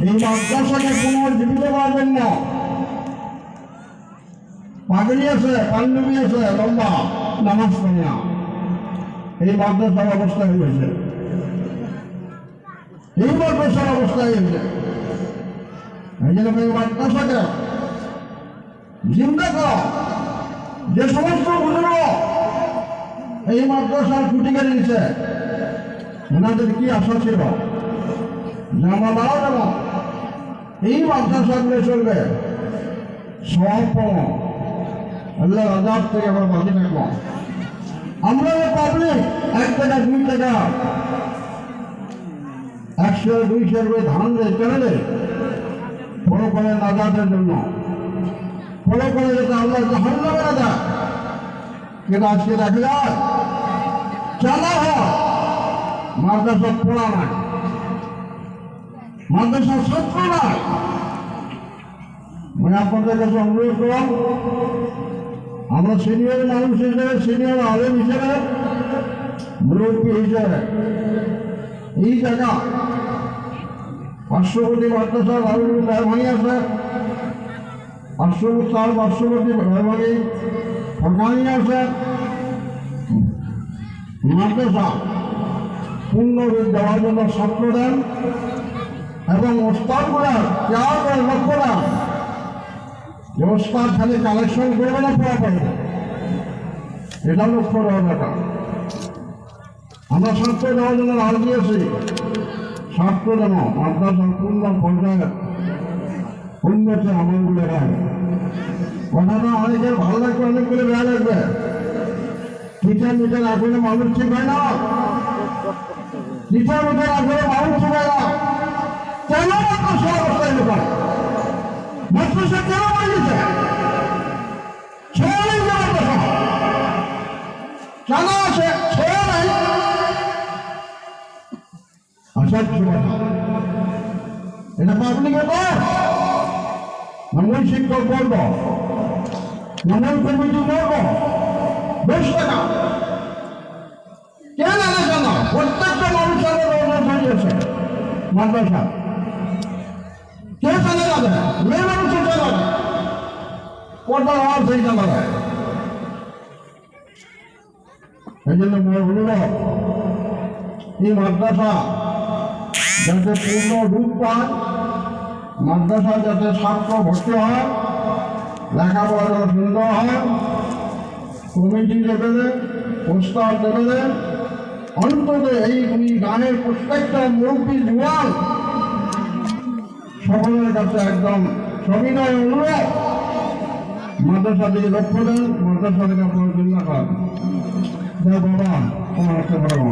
এই মাদ্রাসাকে পুনর্জীবিত করার জন্য পাগড়ি আছে, পাঞ্জাবি আছে, লম্বা নামাজ পড়ে না, এই মাদ্রাসার অবস্থা হয়েছে, এই মাদ্রাসার অবস্থা হয়েছে। এই জন্য এই মাদ্রাসাকে জিন্দা করা, যে সমস্ত বুজুর্গ এই মাদ্রাসার খুঁটি কেটে দিচ্ছে, ওনাদের কি আশা ছিল যে আমরা মারা যাব, এই মাদ্রাসাগুলো চলবে, সব পাবো, আল্লাহ আজাদ থেকে আমরা বাঁচে থাকবো। আমরা পাবলিক 1 টাকা 2 টাকা 100 200 করে ধান দেয় কেন দেয়? ফলো করে নাজাতের জন্য, ফলো করে যেটা আল্লাহ জাহান্নামে না দেয়। কিন্তু আজকে দেখা যায় চালা হয় মাদ্রাসা পড়া নাই, মাদ্রাসার ছাত্র নাই। মানে আপনাদের কাছে অনুরোধ করলাম, আমরা সিনিয়র মানুষ হিসেবে, সিনিয়র আলেম হিসেবে, মুরব্বী হিসেবে এই জায়গা পার্শ্ববর্তী মাদ্রাসা রাহুল মেহরবানি আছে, পার্শ্ববর্তী মেহরবানি ফরকানি আছে, মাদ্রাসা পূর্ণরূপ দেওয়ার জন্য ছাত্র দেন এবং ওস্তাদগুলার কেয়ার করে লক্ষ্য দেন যে ওস্তাদ খালি কালেকশন করবে না, পড়া পারবে, এটা লক্ষ্য দেওয়ার ব্যাপার। আমরা ছাত্র দেওয়ার জন্য রাজি দিয়েছি, ছাত্র যেন মাদ্রাসার পূর্ণ পর্যায়ে উন্নতি আমলগুলো হয়। কথাটা অনেকের ভালো লাগবে, অনেকগুলো বেড়া লাগবে। টিচার মিটার আসলে মানুষ ঠিক হয় না, টিচার মিটার আসলে মানুষ ঠিক হয় না। কেন মাদ্রাসা অবস্থায় লোক মাদ্রাসা কেন বানিয়েছে? ছেড়ে নেই মাদ্রাসা কেন আছে? ছেড়ে নাই। এটা পাবলিকের কর, মূল শিক্ষক করব, মূল কমিটি করব, বেশ টাকা কেন আলাদা না? প্রত্যেকটা মানুষের হয়েছে মাদ্রাসা, কে চালে যাবে? মেয়ে মানুষের চালাবে, পর্দার আওয়াজ সেই চালাবে। এই জন্য বলল এই মাদ্রাসা যাতে পূর্ণ রূপ পায়, মাদ্রাসা যাতে ছাত্র ভর্তি হয়, লেখাপড়া সুন্দর হয়, কমিটি লেভেলে, প্রস্তাব লেভেলে, অন্তত এই গানের প্রত্যেকটা মুরব্বী জোয়ান সকলের কাছে একদম সবিনয় অনুরোধ, মাদ্রাসা দিকে লক্ষ্য দেন, মাদ্রাসা থেকে আপনার চিন্তা করেন। বাবা আমার একটা বড়